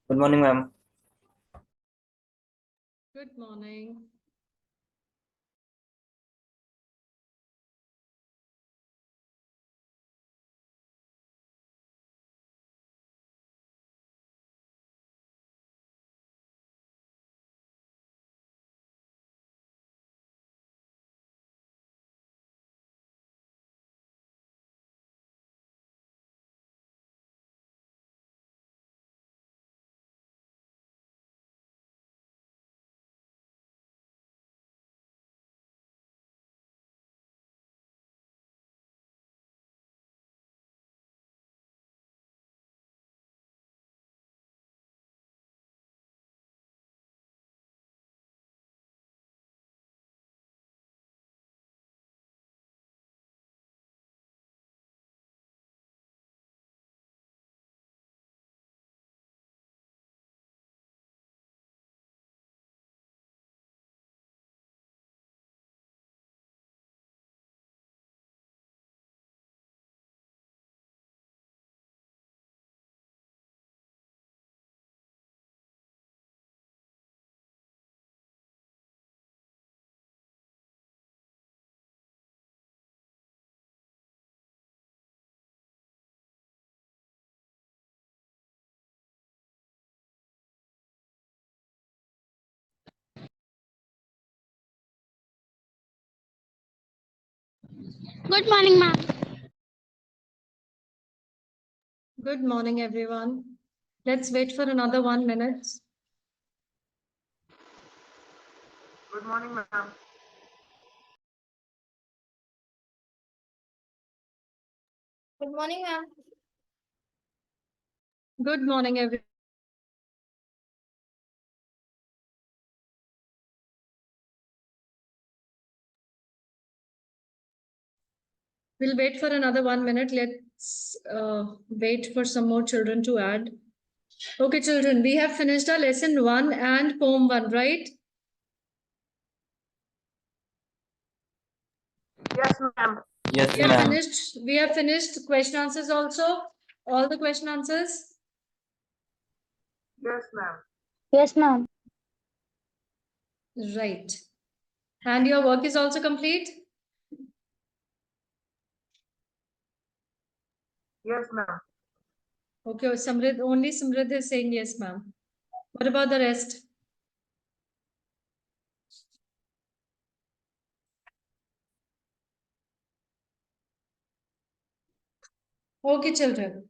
Good morning, ma'am. Good morning. Good morning, ma'am. Good morning, everyone. Let's wait for another 1 minute. Good morning, ma'am. Good morning, ma'am. Good morning, everyone. We'll wait for another 1 minute. Let's wait for some more children to add. Okay, children, we have finished our lesson 1 and poem 1, right? Yes, ma'am. Yes, We have ma'am. finished. We have finished question answers also. All the question answers. Yes, ma'am. Yes, ma'am. Right. And your work is also complete. Yes, ma'am. Okay, Samrid, only Samrid is saying yes, ma'am. What about the rest? Okay, children.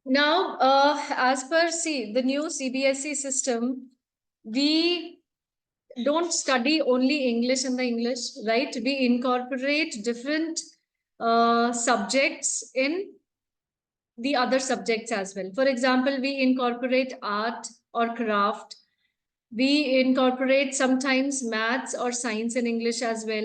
Now, as per the new CBSE system, we don't study only English in the English, right? We incorporate different subjects in the other subjects as well. For example, we incorporate art or craft. We incorporate sometimes maths or science in English as well.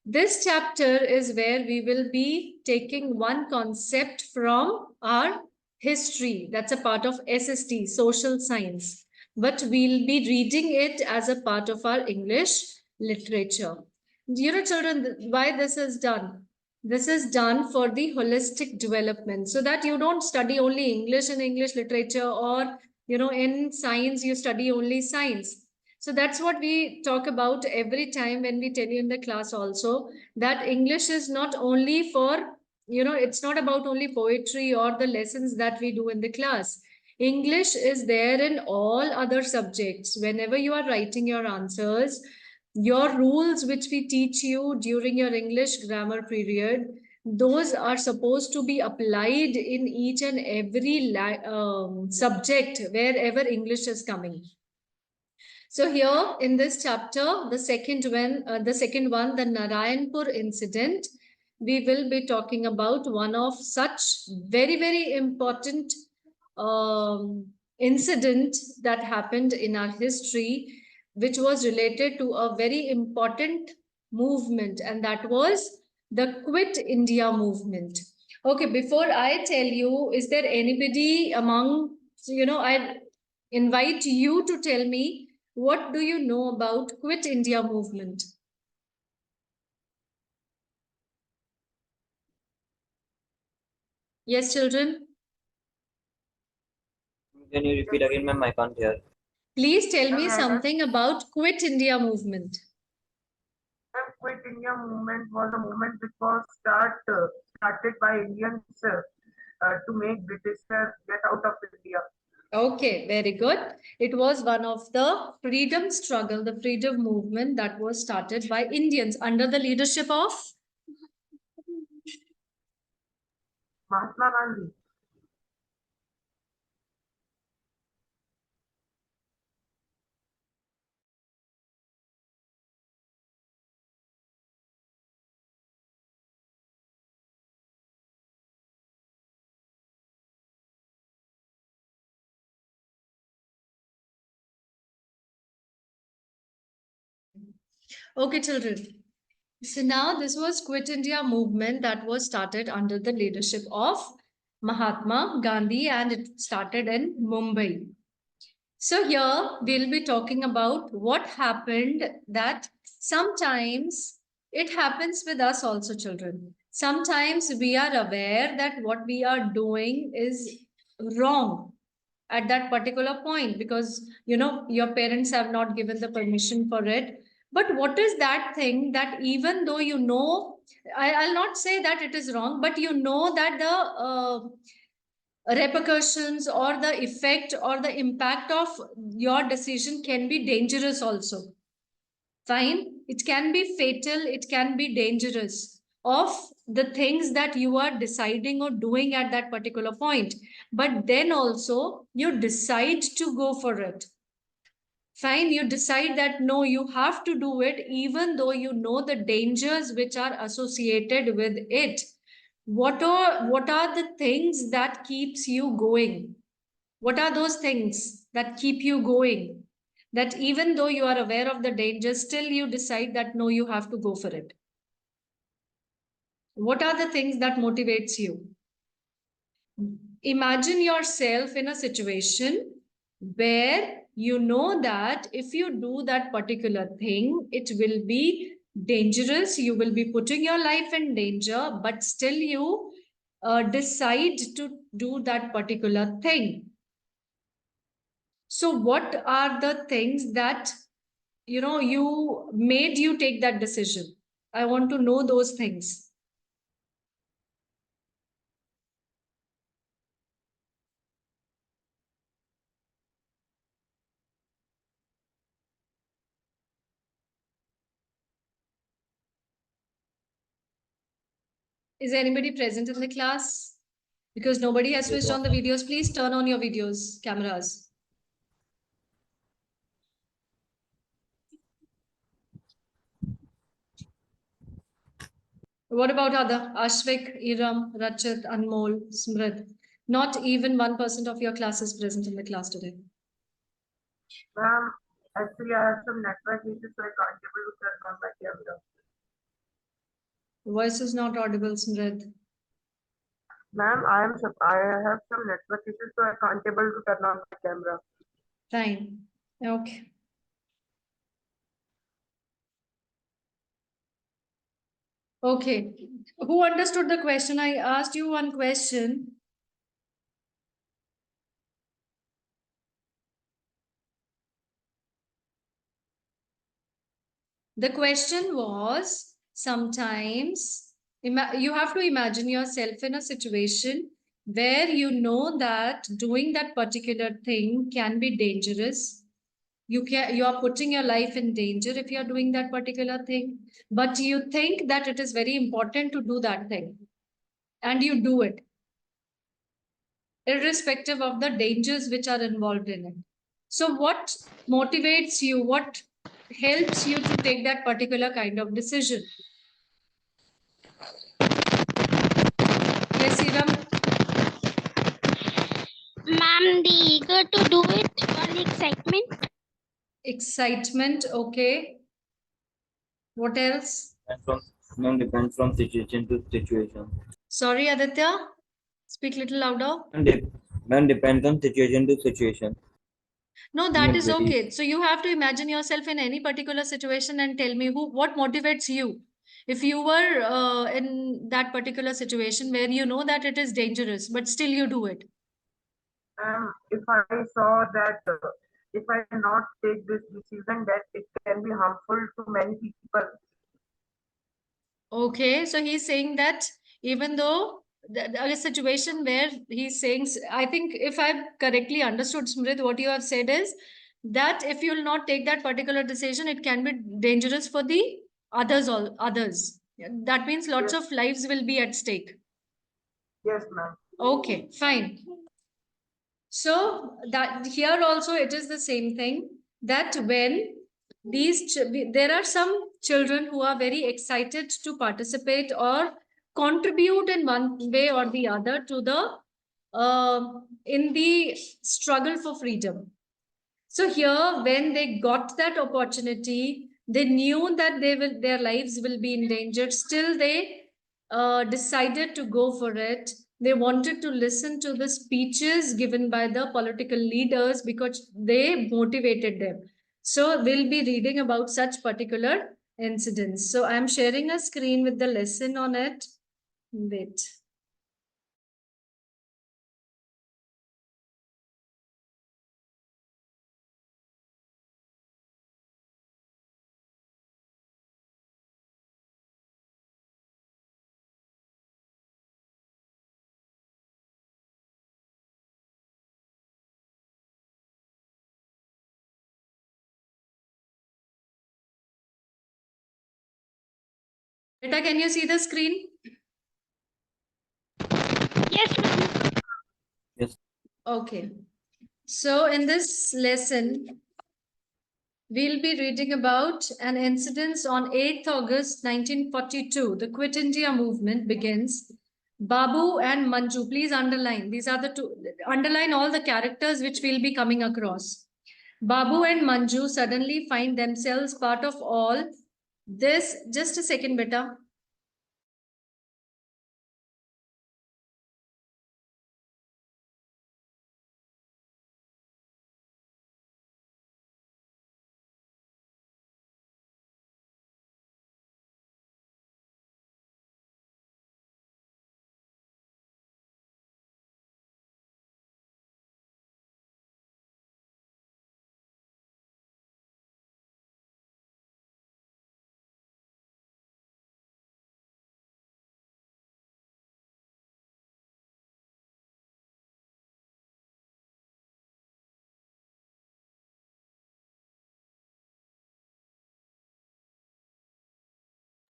This chapter is where we will be taking one concept from our history. That's a part of SST, social science. But we'll be reading it as a part of our English literature. You know, children, why this is done? This is done for the holistic development so that you don't study only English and English literature, or, you know, in science, you study only science. So that's what we talk about every time when we tell you in the class also, that English is not only for, you know, it's not about only poetry or the lessons that we do in the class. English is there in all other subjects. Whenever you are writing your answers, your rules which we teach you during your English grammar period, those are supposed to be applied in each and every subject wherever English is coming. So here in this chapter, the second one, the Narayanpur incident, we will be talking about one of such very, very important incident that happened in our history, which was related to a very important movement, and that was the Quit India movement. Okay, before I tell you, is there anybody among, I invite you to tell me, what do you know about Quit India movement? Yes, children? Can you repeat again, ma'am? I can't hear. Please tell me Okay. something about Quit India movement. The Quit India movement was a movement which was started by Indians to make Britishers get out of India. Okay, very good. It was one of the freedom struggle, the freedom movement that was started by Indians under the leadership of. Mahatma Gandhi. Okay, children. So now this was Quit India movement that was started under the leadership of Mahatma Gandhi, and it started in Mumbai. So here we'll be talking about what happened, that sometimes it happens with us also, children. Sometimes we are aware that what we are doing is wrong at that particular point, because your parents have not given the permission for it. But what is that thing that, even though I'll not say that it is wrong, but that the repercussions or the effect or the impact of your decision can be dangerous also. Fine, it can be fatal, it can be dangerous, of the things that you are deciding or doing at that particular point, but then also you decide to go for it. Fine, you decide that no, you have to do it even though you know the dangers which are associated with it. What are the things that keeps you going? What are those things that keep you going, that even though you are aware of the danger, still you decide that no, you have to go for it? What are the things that motivates you? Imagine yourself in a situation where you know that if you do that particular thing, it will be dangerous, you will be putting your life in danger, but still you decide to do that particular thing. So what are the things that you made you take that decision? I want to know those things. Is anybody present in the class? Because nobody has switched on the videos, please turn on your videos, cameras. What about other? Ashvik, Iram, Rachit, Anmol, Smrit. Not even 1% of your class is present in the class today. Ma'am, actually I have some network issues, so I can't able to turn on my camera. Voice is not audible, Smrit. Ma'am, I have some network issues, so I can't able to turn on my camera. Fine. Okay. Okay. Who understood the question? I asked you one question. The question was, sometimes you have to imagine yourself in a situation where you know that doing that particular thing can be dangerous. You are putting your life in danger if you are doing that particular thing, but you think that it is very important to do that thing, and you do it irrespective of the dangers which are involved in it. So what motivates you? What helps you to take that particular kind of decision? Yes, Iram. Ma'am, the eager to do it or the excitement? Excitement, okay. What else? Depends from situation to situation. Sorry, Aditya. Speak little louder. Ma'am, depends on situation to situation. No, that is okay. So you have to imagine yourself in any particular situation and tell me what motivates you. If you were in that particular situation where you know that it is dangerous, but still you do it. If I saw that if I not take this decision, that it can be harmful to many people. Okay, so he's saying that even though a situation where he's saying, I think if I've correctly understood, Smrit, what you have said is that if you'll not take that particular decision, it can be dangerous for the others. That means lots Yes, of lives will be at stake. yes, ma'am. Okay, fine. So that here also it is the same thing, that when there are some children who are very excited to participate or contribute in one way or the other to the in the struggle for freedom. So here, when they got that opportunity, they knew that their lives will be endangered. Still, they decided to go for it. They wanted to listen to the speeches given by the political leaders because they motivated them. So we'll be reading about such particular incidents. So I'm sharing a screen with the lesson on it. Wait. Beta, can you see the screen? Yes, ma'am. Yes. Okay. So in this lesson, we'll be reading about an incident on 8th August 1942. The Quit India movement begins. Babu and Manju, please underline. These are the two, underline all the characters which we'll be coming across. Babu and Manju suddenly find themselves part of all this. Just a second, beta.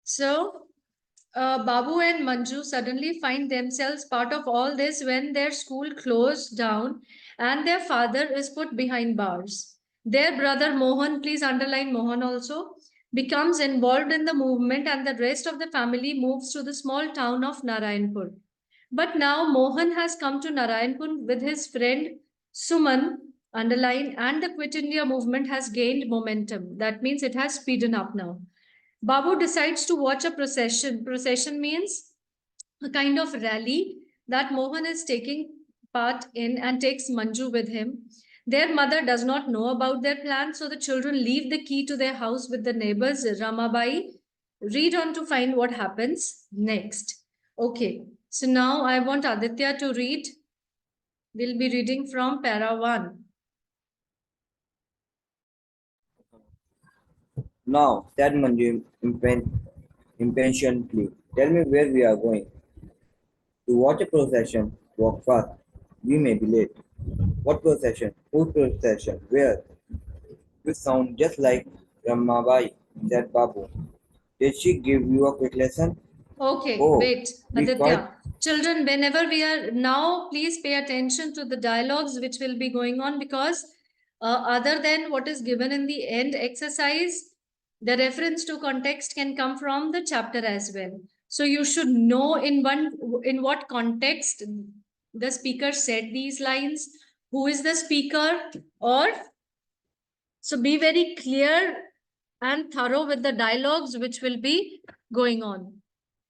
So, Babu and Manju suddenly find themselves part of all this when their school closed down and their father is put behind bars. Their brother Mohan, please underline Mohan also, becomes involved in the movement and the rest of the family moves to the small town of Narayanpur. But now Mohan has come to Narayanpur with his friend Suman, underline, and the Quit India movement has gained momentum. That means it has speeded up now. Babu decides to watch a procession. Procession means a kind of rally that Mohan is taking part in and takes Manju with him. Their mother does not know about their plan, so the children leave the key to their house with the neighbors. Ramabai, read on to find what happens next. Okay, so now I want Aditya to read. We'll be reading from para 1. Now, said Manju impatiently, tell me where we are going. To watch a procession, walk fast. We may be late. What procession? Whose procession? Where? You sound just like Ramabai, said Babu. Did she give you a quick lesson? Okay, Oh, wait, we quite. Aditya. Children, whenever we are now, please pay attention to the dialogues which will be going on because other than what is given in the end exercise, the reference to context can come from the chapter as well. So you should know in what context the speaker said these lines, who is the speaker, or so be very clear and thorough with the dialogues which will be going on.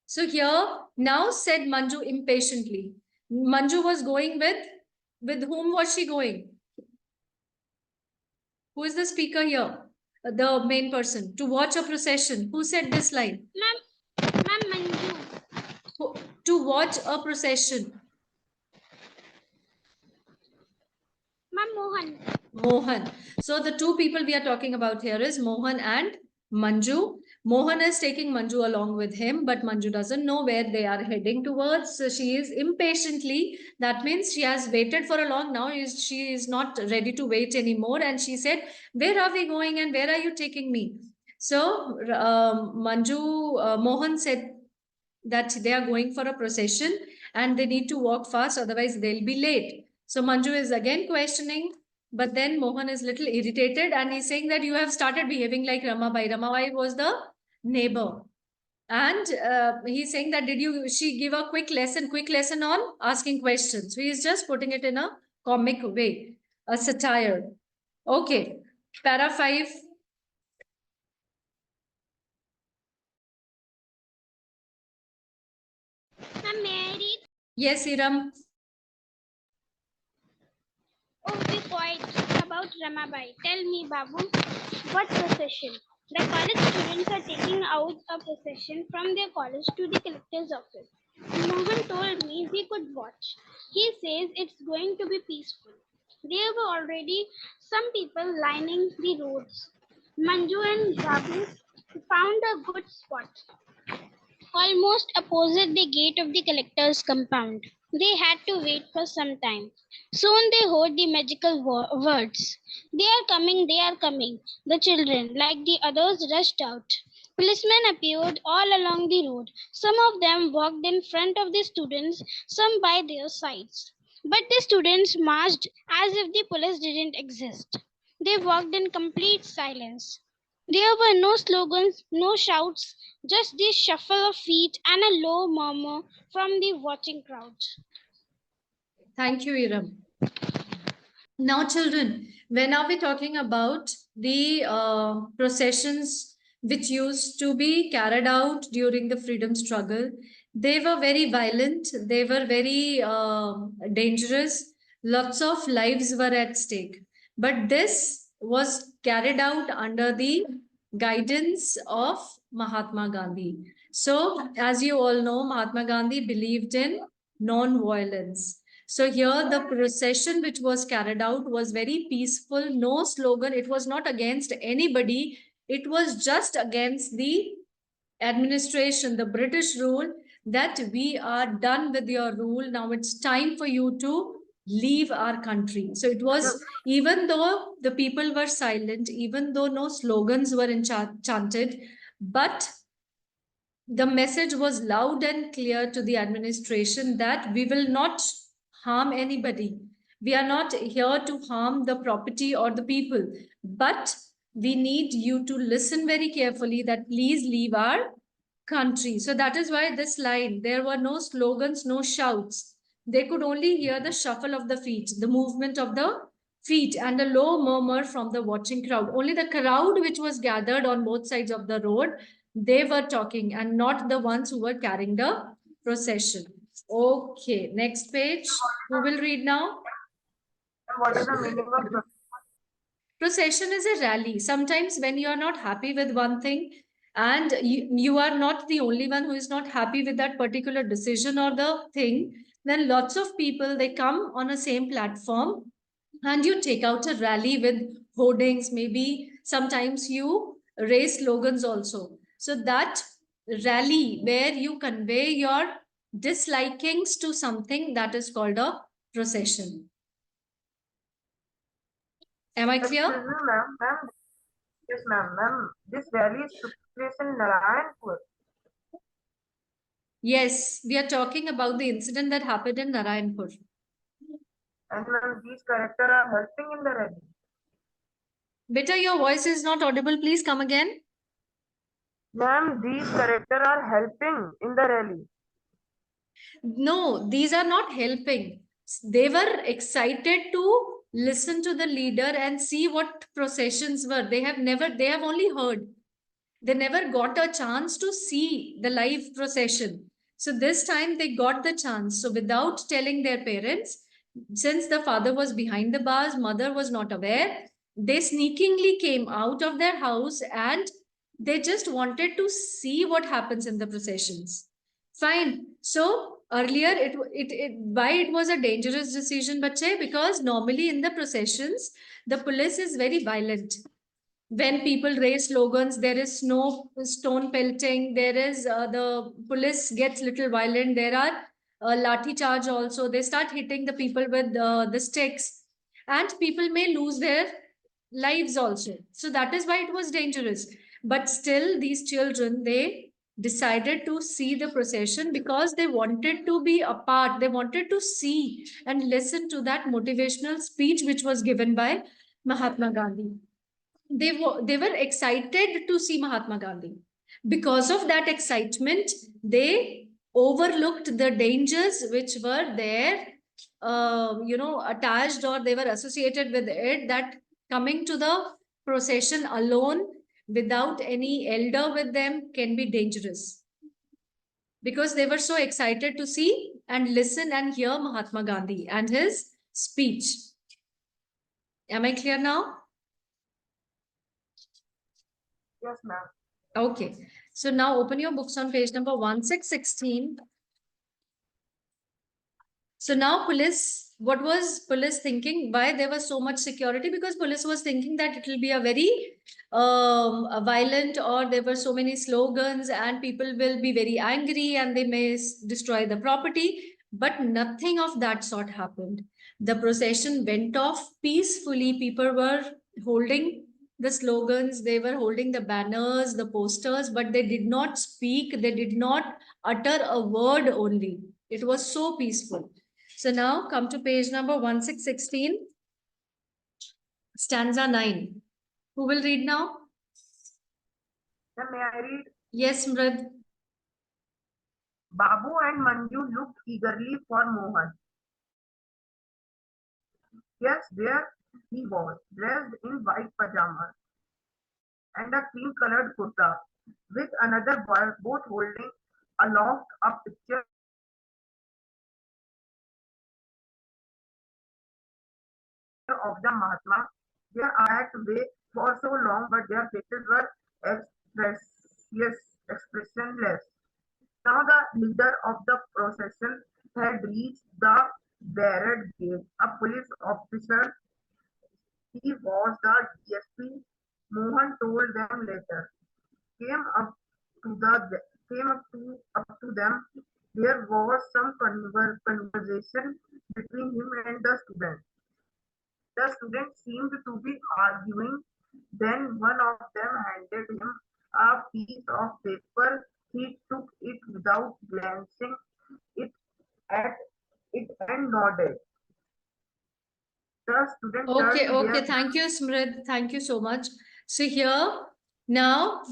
So here, now said Manju impatiently. Manju was going with whom was she going? Who is the speaker here? The main person. To watch a procession. Who said this line? Ma'am Manju. To watch a procession. Mohan. Mohan. So the two people we are talking about here is Mohan and Manju. Mohan is taking Manju along with him, but Manju doesn't know where they are heading towards. So she is impatiently, that means she has waited for a long now. She is not ready to wait anymore. And she said, where are we going and where are you taking me? So Mohan said that they are going for a procession and they need to walk fast, otherwise they'll be late. So Manju is again questioning, but then Mohan is little irritated and he's saying that you have started behaving like Ramabai. Ramabai was the neighbor. And he's saying that she give a quick lesson on asking questions. So he's just putting it in a comic way, a satire. Okay, para 5. I'm married. Yes, Iram. Oh, be quiet about Ramabai. Tell me, Babu, what procession? The college students are taking out a procession from their college to the collector's office. Mohan told me we could watch. He says it's going to be peaceful. There were already some people lining the roads. Manju and Babu found a good spot, almost opposite the gate of the collector's compound. They had to wait for some time. Soon they heard the magical words. They are coming, they are coming. The children, like the others, rushed out. Policemen appeared all along the road. Some of them walked in front of the students, some by their sides. But the students marched as if the police didn't exist. They walked in complete silence. There were no slogans, no shouts, just the shuffle of feet and a low murmur from the watching crowd. Thank you, Iram. Now, children, when are we talking about the processions which used to be carried out during the freedom struggle? They were very violent, they were very dangerous, lots of lives were at stake. But this was carried out under the guidance of Mahatma Gandhi. So, as you all know, Mahatma Gandhi believed in non-violence. So here the procession which was carried out was very peaceful, no slogan. It was not against anybody. It was just against the administration, the British rule, that we are done with your rule. Now it's time for you to leave our country. So it was, even though the people were silent, even though no slogans were chanted, but the message was loud and clear to the administration that we will not harm anybody. We are not here to harm the property or the people, but we need you to listen very carefully that please leave our country. So that is why this line, there were no slogans, no shouts. They could only hear the shuffle of the feet, the movement of the feet, and a low murmur from the watching crowd. Only the crowd which was gathered on both sides of the road, they were talking and not the ones who were carrying the procession. Okay, next page. Who will read now? And what is the meaning of Procession is a rally. Sometimes when you are not happy with one thing and you are not the only one who is not happy with that particular decision or the thing, then lots of people, they come on a same platform and you take out a rally with hoardings. Maybe sometimes you raise slogans also. So that rally where you convey your dislikings to something, that is called a procession. Am I clear? Excuse me, ma'am. Ma'am, yes, ma'am. Ma'am, this rally took place in Narayanpur. Yes, we are talking about the incident that happened in Narayanpur. And ma'am, these characters are helping in the rally. Beta, your voice is not audible. Please come again. Ma'am, these characters are helping in the rally. No, these are not helping. They were excited to listen to the leader and see what processions were. They have only heard. They never got a chance to see the live procession. So this time they got the chance. So without telling their parents, since the father was behind the bars, mother was not aware, they sneakingly came out of their house and they just wanted to see what happens in the processions. Fine. So earlier why it was a dangerous decision, bache? Because normally in the processions, the police is very violent. When people raise slogans, there is stone pelting, there is the police gets little violent, there are lathi charge also, they start hitting the people with the sticks, and people may lose their lives also. So that is why it was dangerous. But still these children, they decided to see the procession because they wanted to be a part, they wanted to see and listen to that motivational speech which was given by Mahatma Gandhi. They were excited to see Mahatma Gandhi. Because of that excitement, they overlooked the dangers which were there, attached, or they were associated with it. That coming to the procession alone without any elder with them can be dangerous, because they were so excited to see and listen and hear Mahatma Gandhi and his speech. Am I clear now? Yes, ma'am. Okay. So now open your books on page number 1616. So now police, what was police thinking? Why there was so much security? Because police was thinking that it will be a very violent, or there were so many slogans and people will be very angry and they may destroy the property. But nothing of that sort happened. The procession went off peacefully. People were holding the slogans, they were holding the banners, the posters, but they did not speak, they did not utter a word only. It was so peaceful. So now come to page number 1616, stanza 9. Who will read now? Then may I read? Yes, Mrad. Babu and Manju looked eagerly for Mohan. Yes, there he was, dressed in white pajamas and a cream-colored kurta, with another boy, both holding aloft a picture of the Mahatma. Their eyes had way for so long, but their faces were expressionless. Now the leader of the procession had reached the barricade gate. A police officer, he was the DSP, Mohan told them later, came up to them. There was some conversation between him and the student. The student seemed to be arguing. Then one of them handed him a piece of paper. He took it without glancing it at it and nodded. The student Okay, turned okay. their Thank you, Smrid. Thank you so much. So here now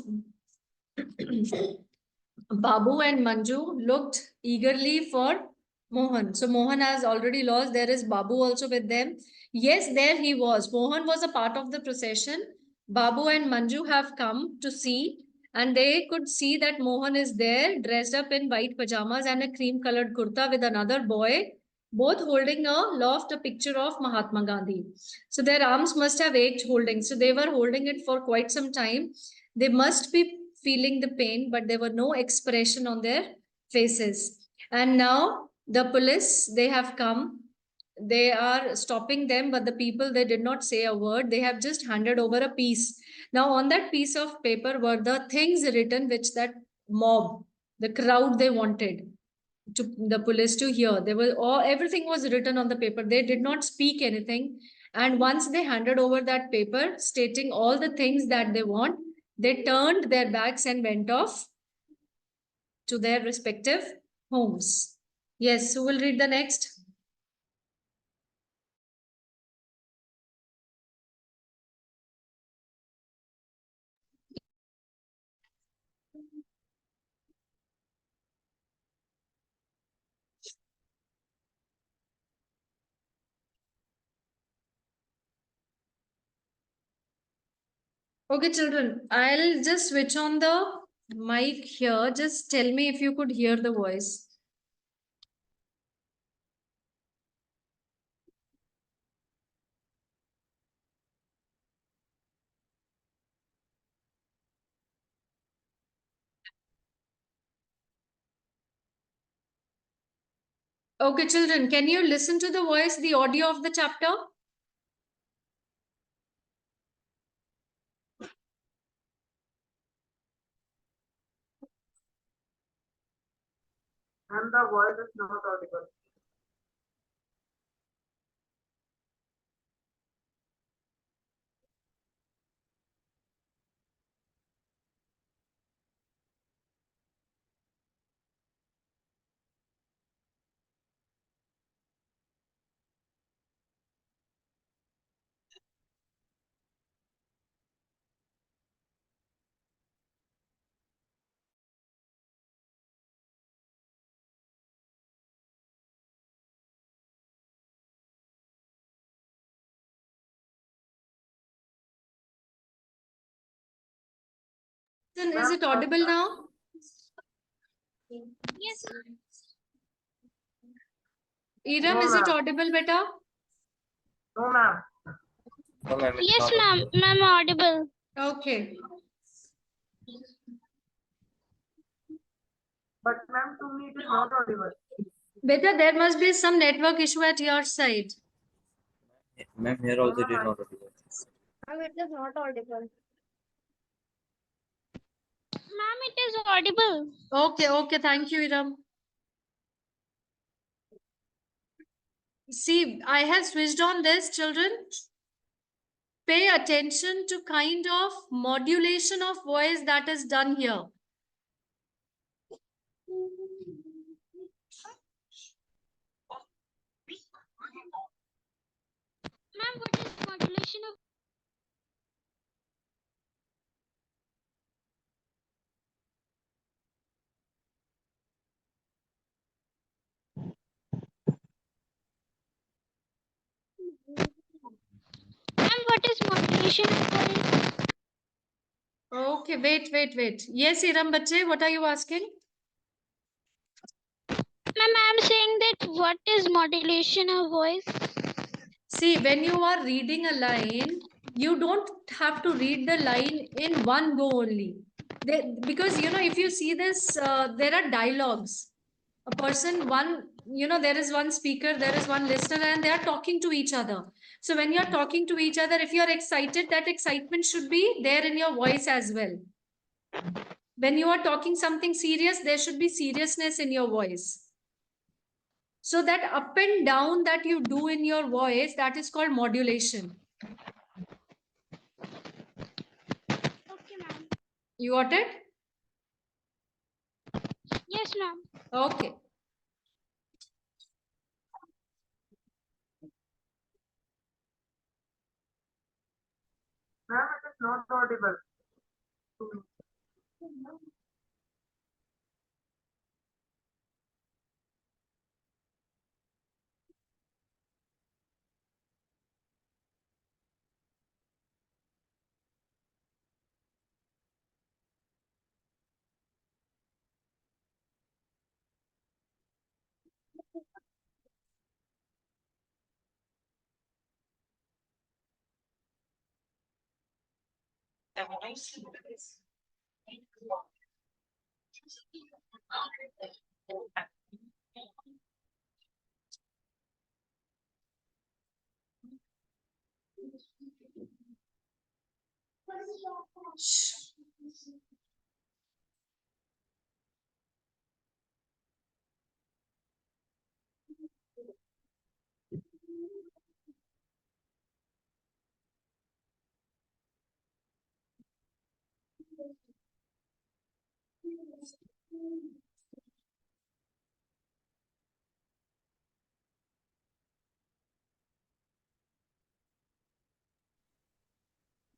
Babu and Manju looked eagerly for Mohan. So Mohan has already lost. There is Babu also with them. Yes, there he was. Mohan was a part of the procession. Babu and Manju have come to see, and they could see that Mohan is there, dressed up in white pajamas and a cream colored kurta with another boy, both holding a picture of Mahatma Gandhi. So their arms must have ached holding. So they were holding it for quite some time. They must be feeling the pain, but there were no expression on their faces. And now the police, they have come. They are stopping them, but the people, they did not say a word. They have just handed over a piece. Now on that piece of paper were the things written which that mob, the crowd, they wanted to the police to hear. They were all, everything was written on the paper. They did not speak anything. And once they handed over that paper stating all the things that they want, they turned their backs and went off to their respective homes. Yes, who will read the next? Okay, children, I'll just switch on the mic here. Just tell me if you could hear the voice. Okay, children, can you listen to the voice, the audio of the chapter? And the voice is not audible. Is it audible now? Yes, Iram, No, is it ma'am. audible, beta? No, ma'am. No, ma'am, it's yes, not ma'am. audible. Ma'am, audible. Okay. But ma'am, to me it is not audible. Beta, there must be some network issue at your side. Ma'am, here No, also it is ma'am. not audible. Ma'am, it is not audible. Ma'am, it is audible. Okay, thank you, Iram. See, I have switched on this, children. Pay attention to kind of modulation of voice that is done here. Ma'am, what is modulation of? Ma'am, what is modulation of voice? Okay, wait. Yes, Iram Bache, what are you asking? Ma'am, I'm saying that what is modulation of voice? See, when you are reading a line, you don't have to read the line in one go only. Because, if you see this, there are dialogues. A person, there is one speaker, there is one listener, and they are talking to each other. So when you're talking to each other, if you're excited, that excitement should be there in your voice as well. When you are talking something serious, there should be seriousness in your voice. So that up and down that you do in your voice, that is called modulation. Okay, ma'am. You got it? Yes, ma'am. Okay. Ma'am, it is not audible to me.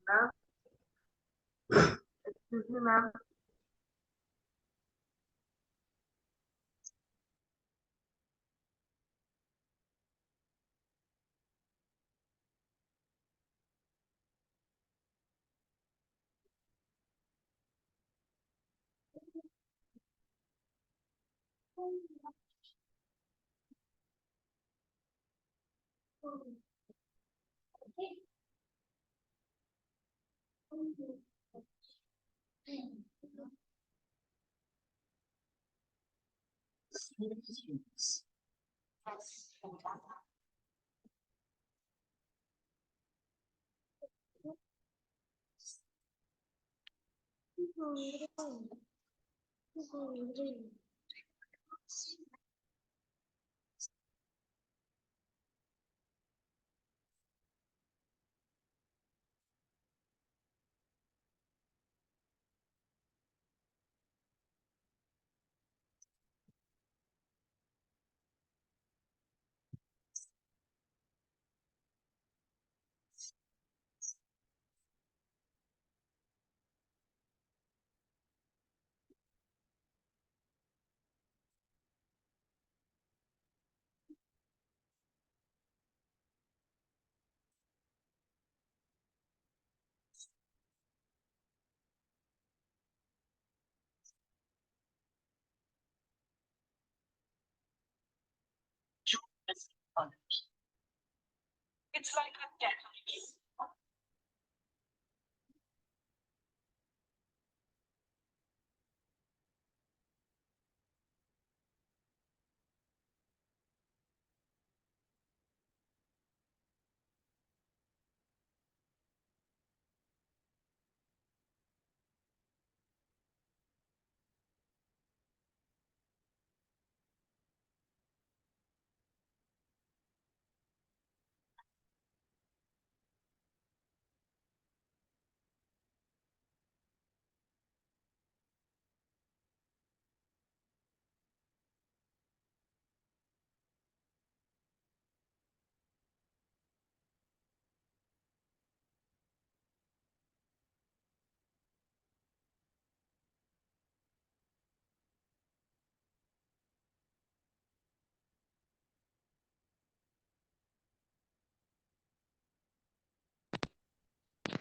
Ma'am, excuse me, ma'am.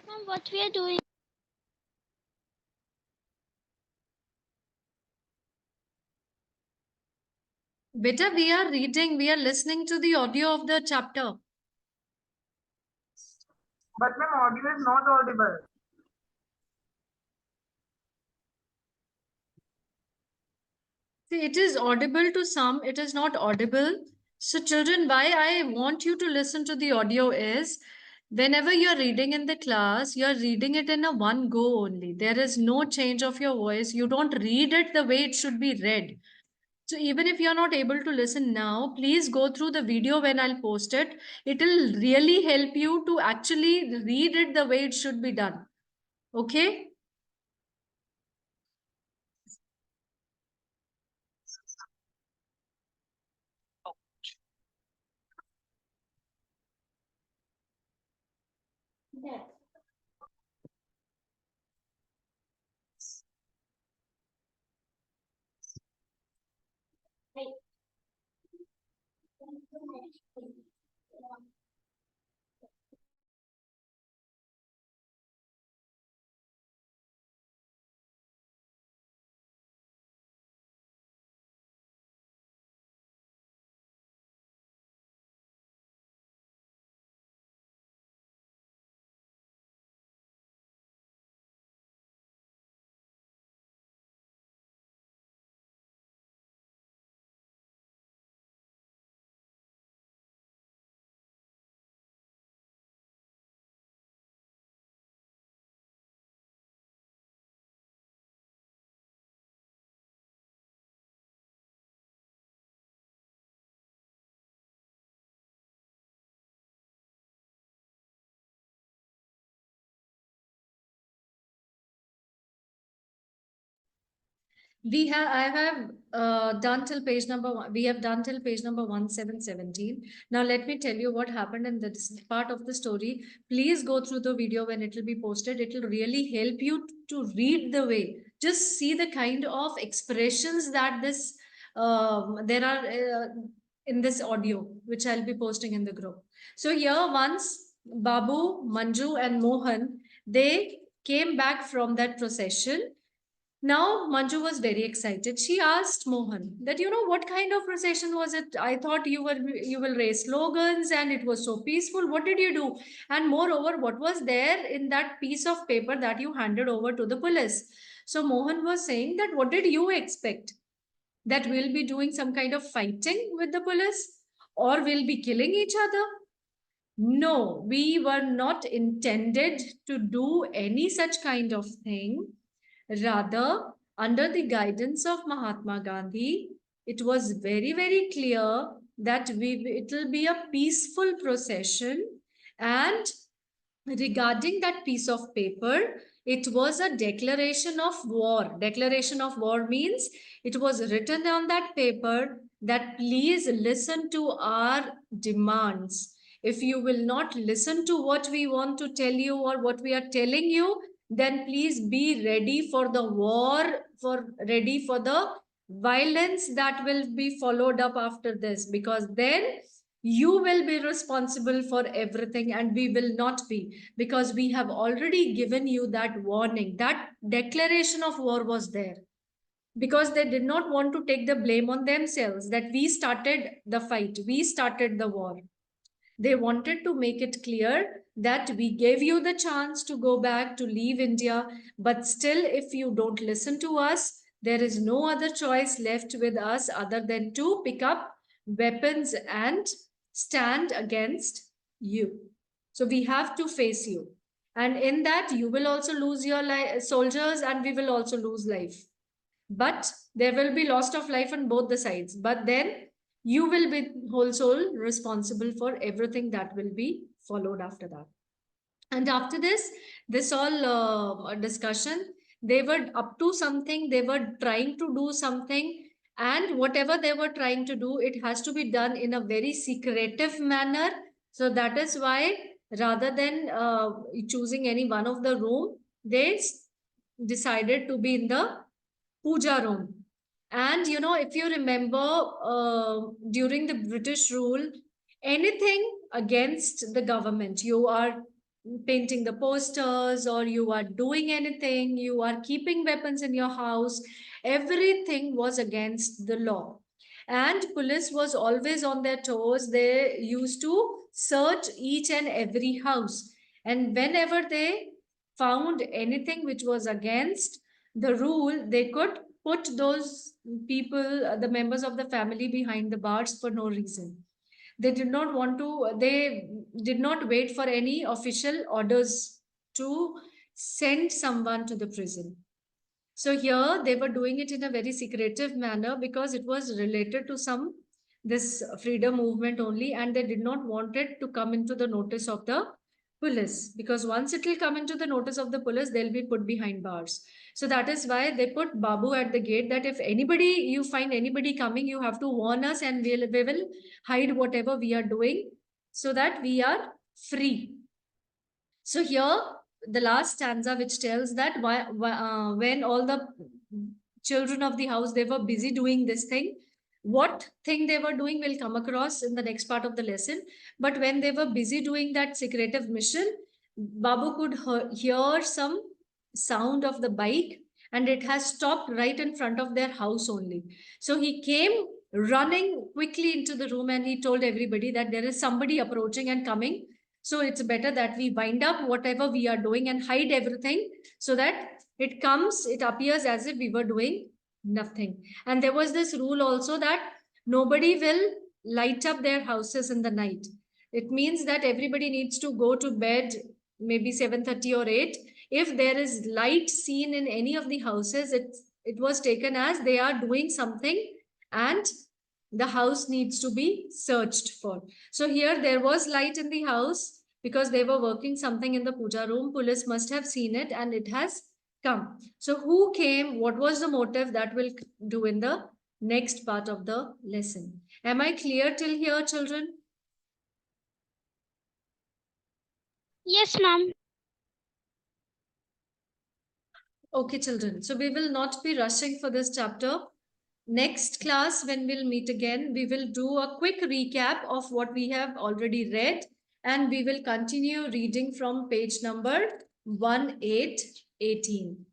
Ma'am, what we are doing? Beta, we are reading, we are listening to the audio of the chapter. But ma'am, audio is not audible. See, it is audible to some, it is not audible. So, children, why I want you to listen to the audio is whenever you're reading in the class, you're reading it in a one go only. There is no change of your voice. You don't read it the way it should be read. So, even if you're not able to listen now, please go through the video when I'll post it. It will really help you to actually read it the way it should be done. Okay? I have done till page number one. We have done till page number 1717. Now let me tell you what happened in this part of the story. Please go through the video when it will be posted. It will really help you to read the way. Just see the kind of expressions that this there are in this audio, which I'll be posting in the group. So here once Babu, Manju, and Mohan, they came back from that procession. Now Manju was very excited. She asked Mohan that, what kind of procession was it? I thought you will raise slogans and it was so peaceful. What did you do? And moreover, what was there in that piece of paper that you handed over to the police? So Mohan was saying that what did you expect? That we'll be doing some kind of fighting with the police? or we'll be killing each other. No, we were not intended to do any such kind of thing. Rather, under the guidance of Mahatma Gandhi, it was very, very clear that it will be a peaceful procession. And regarding that piece of paper, it was a declaration of war. Declaration of war means it was written on that paper that please listen to our demands. If you will not listen to what we want to tell you or what we are telling you, then please be ready for the war, ready for the violence that will be followed up after this, because then you will be responsible for everything and we will not be, because we have already given you that warning. That declaration of war was there because they did not want to take the blame on themselves that we started the fight, we started the war. They wanted to make it clear that we gave you the chance to go back, to leave India, but still, if you don't listen to us, there is no other choice left with us other than to pick up weapons and stand against you. So we have to face you. And in that, you will also lose your soldiers and we will also lose life. But there will be loss of life on both the sides. But then you will be whole soul responsible for everything that will be followed after that. And after this all discussion, they were up to something, they were trying to do something, and whatever they were trying to do, it has to be done in a very secretive manner. So that is why rather than choosing any one of the room, they decided to be in the puja room. And if you remember, during the British rule, anything against the government, you are painting the posters or you are doing anything, you are keeping weapons in your house, everything was against the law. And police was always on their toes. They used to search each and every house. And whenever they found anything which was against the rule, they could put those people, the members of the family, behind the bars for no reason. They did not want to, they did not wait for any official orders to send someone to the prison. So here they were doing it in a very secretive manner because it was related to this freedom movement only, and they did not want it to come into the notice of the police, because once it will come into the notice of the police, they'll be put behind bars. So that is why they put Babu at the gate, that if you find anybody coming, you have to warn us and we will hide whatever we are doing so that we are free. So here, the last stanza which tells that when all the children of the house, they were busy doing this thing, what thing they were doing will come across in the next part of the lesson. But when they were busy doing that secretive mission, Babu could hear some sound of the bike, and it has stopped right in front of their house only. So he came running quickly into the room and he told everybody that there is somebody approaching and coming. So it's better that we wind up whatever we are doing and hide everything so that it appears as if we were doing nothing. And there was this rule also that nobody will light up their houses in the night. It means that everybody needs to go to bed maybe 7:30 or 8. If there is light seen in any of the houses, it was taken as they are doing something and the house needs to be searched for. So here there was light in the house because they were working something in the puja room. Police must have seen it and it has come. So who came? What was the motive? That will do in the next part of the lesson. Am I clear till here, children? Yes, ma'am. Okay, children. So we will not be rushing for this chapter. Next class, when we'll meet again, we will do a quick recap of what we have already read, and we will continue reading from page number 1818.